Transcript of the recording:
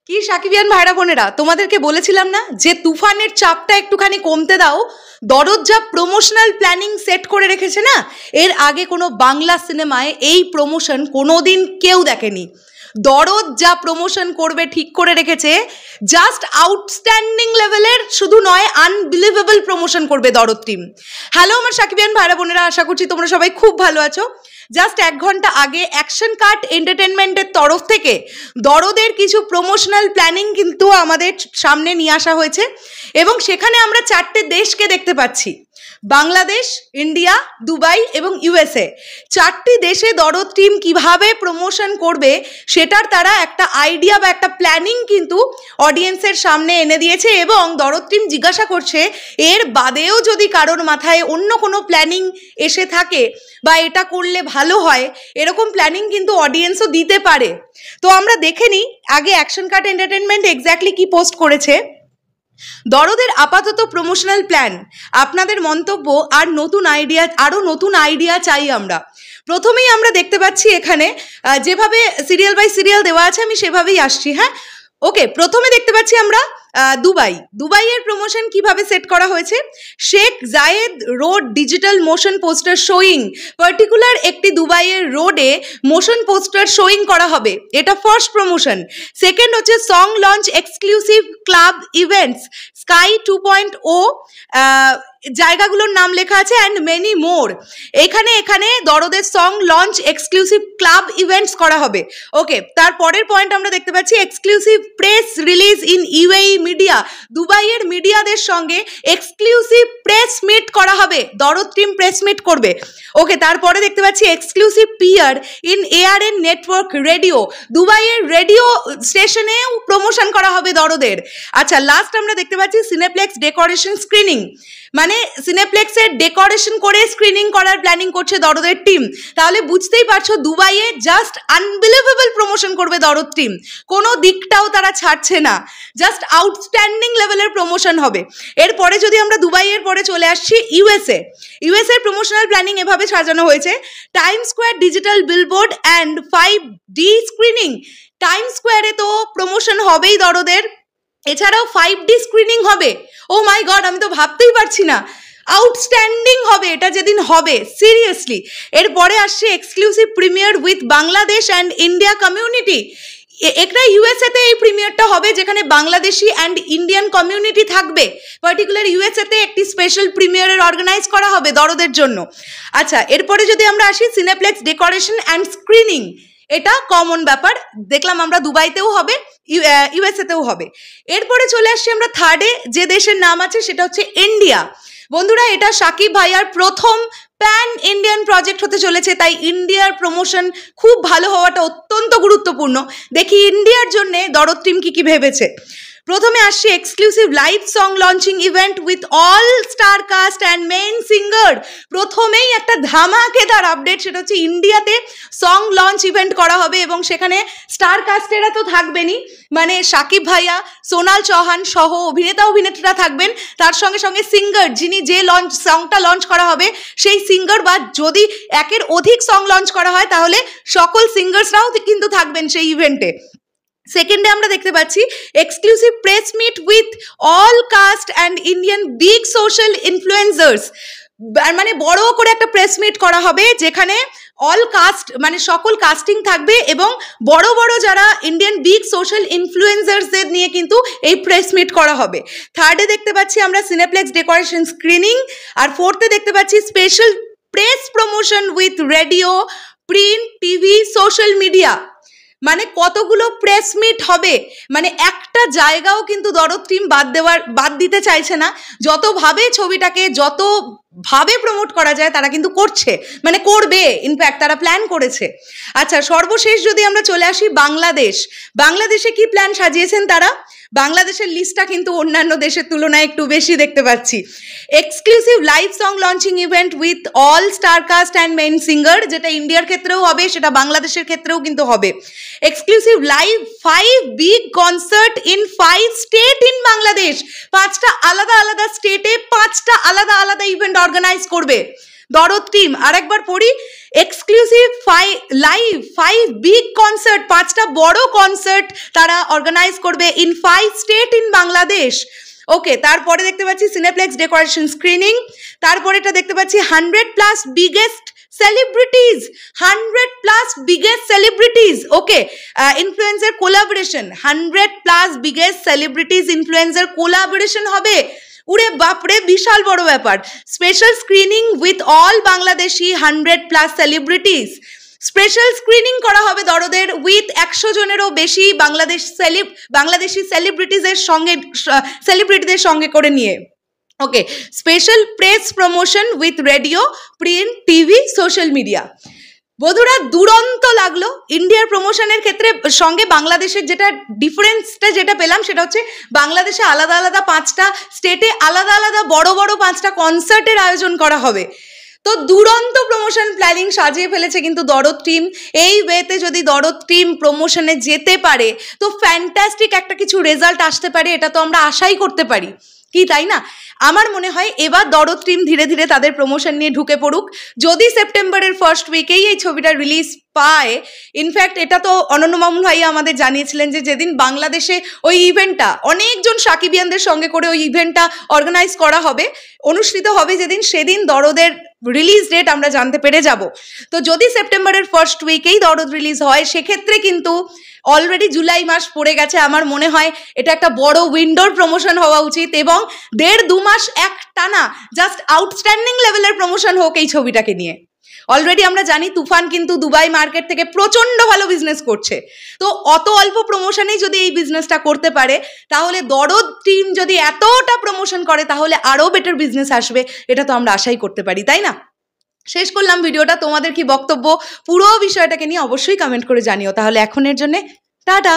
কি সাকিবিয়ান ভাইরা বোনেরা, তোমাদেরকে বলেছিলাম না যে তুফানের চাপটা একটুখানি কমতে দাও। দরদ যা প্রমোশনাল প্ল্যানিং সেট করে রেখেছে না, এর আগে কোনো বাংলা সিনেমায় এই প্রমোশন কোনোদিন কেউ দেখেনি। দরদ যা প্রমোশন করবে ঠিক করে রেখেছে, জাস্ট আউটস্ট্যান্ডিং লেভেলের, শুধু নয় আনবিলিভেবল প্রমোশন করবে দরদ টিম। হ্যালো আমার সাকিবিয়ান ভাইরা বোনেরা, আশা করছি তোমরা সবাই খুব ভালো আছো। জাস্ট 1 ঘন্টা আগে অ্যাকশন কাট এন্টারটেনমেন্টের তরফ থেকে দরদের কিছু প্রমোশনাল প্ল্যানিং কিন্তু আমাদের সামনে নিয়ে আসা হয়েছে এবং সেখানে আমরা 4টে দেশকে দেখতে পাচ্ছি: বাংলাদেশ, ইন্ডিয়া, দুবাই এবং ইউএসএ। 4টি দেশে দরদ টিম কিভাবে প্রমোশন করবে সেটার তারা একটা আইডিয়া বা একটা প্ল্যানিং কিন্তু অডিয়েন্সের সামনে এনে দিয়েছে এবং দরদ টিম জিজ্ঞাসা করছে এর বাদেও যদি কারোর মাথায় অন্য কোনো প্ল্যানিং এসে থাকে বা এটা করলে ভালো হয়, এরকম প্ল্যানিং কিন্তু অডিয়েন্সও দিতে পারে। তো আমরা দেখে নিই আগে অ্যাকশন কাট এন্টারটেনমেন্ট এক্স্যাক্টলি কি পোস্ট করেছে। দরদের আপাতত প্রমোশনাল প্ল্যান, আপনাদের মন্তব্য আর আরও নতুন আইডিয়া চাই আমরা। প্রথমেই আমরা দেখতে পাচ্ছি এখানে যেভাবে সিরিয়াল বাই সিরিয়াল দেওয়া আছে আমি সেভাবেই আসছি। হ্যাঁ, ওকে, প্রথমে দেখতে পাচ্ছি আমরা দুবাইয়ের প্রমোশন কিভাবে সেট করা হয়েছে। Sheikh Zayed Road digital motion poster showing, particular একটি দুবাইয়ের রোডে মোশন পোস্টার শোয়িং করা হবে, এটা ফার্স্ট প্রমোশন। সেকেন্ড হচ্ছে song launch exclusive club events, sky 2.0 জায়গাগুলোর নাম লেখা আছে অ্যান্ড মেনি মোর। এখানে দরদের song launch exclusive club events করা হবে। ওকে, তারপরের পয়েন্ট আমরা দেখতে পাচ্ছি exclusive press release in UAE media, দুবাইয়ের মিডিয়াদের সঙ্গে এক্সক্লুসিভ প্রেস মিট করা হবে, দরদ টিম প্রেস মিট করবে। ওকে, তারপরে দেখতে পাচ্ছি এক্সক্লুসিভ পিয়ার ইন এআরএন নেটওয়ার্ক রেডিও, দুবাইয়ের রেডিও স্টেশনেও প্রমোশন করা হবে দরদের। আচ্ছা, লাস্ট আমরা দেখতে পাচ্ছি সিনেপ্লেক্স ডেকোরেশন স্ক্রিনিং, মানে সিনেপ্লেক্সের ডেকোরেশন করে স্ক্রিনিং করার প্ল্যানিং করছে দরদের টিম। তাহলে বুঝতেই পারছো দুবাইয়ে জাস্ট আনবিলিভেবল প্রমোশন করবে দরদ টিম, কোনো দিকটাও তারা ছাড়ছে না, জাস্ট আউটস্ট্যান্ডিং লেভেলের প্রমোশন হবে। এরপরে যদি আমরা দুবাইয়ের পরে চলে আসছি ইউএসএ প্রমোশনাল প্ল্যানিং এভাবে সাজানো হয়েছে: time square digital billboard and 5D screening. Time স্কোয়ারে তো প্রমোশন হবেই দরদের, এছাড়াও 5D স্ক্রিনিং হবে। ও মাই গড, আমি তো ভাবতেই পারছি না, আউটস্ট্যান্ডিং হবে এটা যেদিন হবে, সিরিয়াসলি। এরপরে আসছে exclusive premier with Bangladesh and India community. একটা ইউএসএতে এই প্রিমিয়ারটা হবে যেখানে বাংলাদেশি অ্যান্ড ইন্ডিয়ান কমিউনিটি থাকবে, পার্টিকুলার ইউএসএতে একটি স্পেশাল প্রিমিয়ারের অর্গানাইজ করা হবে দরদের জন্য। আচ্ছা, এরপরে যদি আমরা আসি সিনেপ্লেক্স ডেকোরেশন অ্যান্ড স্ক্রিনিং, এটা কমন ব্যাপার, দেখলাম আমরা দুবাইতেও হবে, ইউএসএতেও হবে। এরপরে চলে আসছি আমরা থার্ডে, যে দেশের নাম আছে সেটা হচ্ছে ইন্ডিয়া। বন্ধুরা, এটা সাকিব ভাইয়ার প্রথম প্যান ইন্ডিয়ান প্রজেক্ট হতে চলেছে, তাই ইন্ডিয়ার প্রমোশন খুব ভালো হওয়াটা অত্যন্ত গুরুত্বপূর্ণ। দেখি ইন্ডিয়ার জন্যে দরদ টিম কি ভেবেছে। প্রথমে আসছে exclusive live song launching event with all star caste and main singer. প্রথমেই একটা ধামাকেদার আপডেট, সেটা হচ্ছে ইন্ডিয়াতে সং লঞ্চ ইভেন্ট করা হবে এবং সেখানে স্টার কাস্টেরা তো থাকবেনই, মানে সাকিব ভাইয়া, সোনাল চৌহান সহ অভিনেত্রীরা থাকবেন, তার সঙ্গে সঙ্গে সিঙ্গার, যিনি যে সংটা লঞ্চ করা হবে সেই সিঙ্গার, বা যদি একের অধিক সং লঞ্চ করা হয় তাহলে সকল সিঙ্গার্সরাও কিন্তু থাকবেন সেই ইভেন্টে। সেকেন্ডে আমরা দেখতে পাচ্ছি exclusive press meet with all cast and Indian big social influencers, মানে বড় করে একটা প্রেস মিট করা হবে যেখানে অল কাস্ট মানে সকল কাস্টিং থাকবে এবং বড় বড় যারা ইন্ডিয়ান বিগ সোশ্যাল ইনফ্লুয়েন্সার্সদের নিয়ে কিন্তু এই প্রেস মিট করা হবে। থার্ডে দেখতে পাচ্ছি আমরা সিনেপ্লেক্স ডেকোরেশন স্ক্রিনিং, আর ফোর্থে দেখতে পাচ্ছি special press promotion with radio, print, TV, social media. মানে কতগুলো প্রেস মিট হবে, মানে একটা জায়গাও কিন্তু দরদ টিম বাদ দিতে চাইছে না। যতভাবে ছবিটাকে যতভাবে প্রমোট করা যায় তারা কিন্তু করছে, মানে করবে, ইনফ্যাক্ট তারা প্ল্যান করেছে। আচ্ছা, সর্বশেষ যদি আমরা চলে আসি বাংলাদেশে কি প্ল্যান সাজিয়েছেন তারা। বাংলাদেশের লিস্টটা কিন্তু অন্যান্য দেশের তুলনায় একটু বেশি দেখতে পাচ্ছি। Exclusive live song launching event with all star caste and main singer, যেটা ইন্ডিয়ার ক্ষেত্রেও হবে সেটা বাংলাদেশের ক্ষেত্রেও কিন্তু হবে। Exclusive live 5 big concert in 5 state in Bangladesh, 5টা আলাদা আলাদা স্টেটে 5টা আলাদা আলাদা ইভেন্ট অর্গানাইজ করবে। দরদ টিম আরেকবার পড়ি, এক্সক্লুসিভ লাইভ 5 বিগ কনসার্ট, 5টা বড় কনসার্ট তারা অর্গানাইজ করবে ইন 5 স্টেট ইন বাংলাদেশ। ওকে, তারপরে দেখতে পাচ্ছি সিনেপ্লেক্স ডেকোরেশন স্ক্রিনিং, তারপরেটা দেখতে পাচ্ছি 100+ biggest celebrities, 100+ biggest celebrities, okay, influencer collaboration, 100+ biggest celebrities influencer collaboration হবে। উরে বাপরে, বিশাল বড় ব্যাপার। Special screening with all Bangladeshi 100+ celebrities, special screening করা হবে দরদের উইথ 100 জনেরও বেশি বাংলাদেশি সেলিব্রিটিদের সঙ্গে করে নিয়ে। Okay, special press promotion with radio, print, TV, social media. বন্ধুরা, দুরন্ত লাগলো ইন্ডিয়ার প্রমোশনের ক্ষেত্রে। সঙ্গে বাংলাদেশের যেটা ডিফারেন্সটা যেটা পেলাম সেটা হচ্ছে বাংলাদেশে আলাদা আলাদা 5টা স্টেটে আলাদা আলাদা বড় বড় 5টা কনসার্টের আয়োজন করা হবে। তো দুরন্ত প্রমোশন প্ল্যানিং সাজিয়ে ফেলেছে কিন্তু দরদ টিম। এই ওয়েতে যদি দরদ টিম প্রমোশনে যেতে পারে তো ফ্যান্টাস্টিক একটা কিছু রেজাল্ট আসতে পারে, এটা তো আমরা আশাই করতে পারি, কি তাই না? আমার মনে হয় এবার দরদ টিম ধীরে ধীরে তাদের প্রমোশন নিয়ে ঢুকে পড়ুক। যদি সেপ্টেম্বরের ফার্স্ট উইকেই এই ছবিটা রিলিজ পায়, ইনফ্যাক্ট এটা তো অনন্য মামুন ভাইয়া আমাদের জানিয়েছিলেন যে যেদিন বাংলাদেশে ওই ইভেন্টটা অনেকজন সাকিবিয়ানদের সঙ্গে করে ওই ইভেন্টটা অর্গানাইজ করা হবে, অনুষ্ঠিত হবে যেদিন, সেদিন দরদের রিলিজ ডেট আমরা জানতে পেরে যাব। তো যদি সেপ্টেম্বরের ফার্স্ট উইকেই দরদ রিলিজ হয় সেক্ষেত্রে কিন্তু অলরেডি জুলাই মাস পড়ে গেছে। আমার মনে হয় এটা একটা বড় উইন্ডোর প্রমোশন হওয়া উচিত এবং 1.5-2 মাস এক টানা জাস্ট আউটস্ট্যান্ডিং লেভেলের প্রমোশন হোক এই ছবিটাকে নিয়ে। অলরেডি আমরা জানি তুফান কিন্তু দুবাই মার্কেট থেকে প্রচন্ড ভালো বিজনেস করছে। তো অত অল্প প্রমোশনেই যদি এই বিজনেসটা করতে পারে তাহলে দরদ টিম যদি এতটা প্রমোশন করে তাহলে আরও বেটার বিজনেস আসবে, এটা তো আমরা আশাই করতে পারি, তাই না? শেষ করলাম ভিডিওটা। তোমাদের কি বক্তব্য পুরো বিষয়টাকে নিয়ে অবশ্যই কমেন্ট করে জানিও। তাহলে এখনের জন্য টাটা।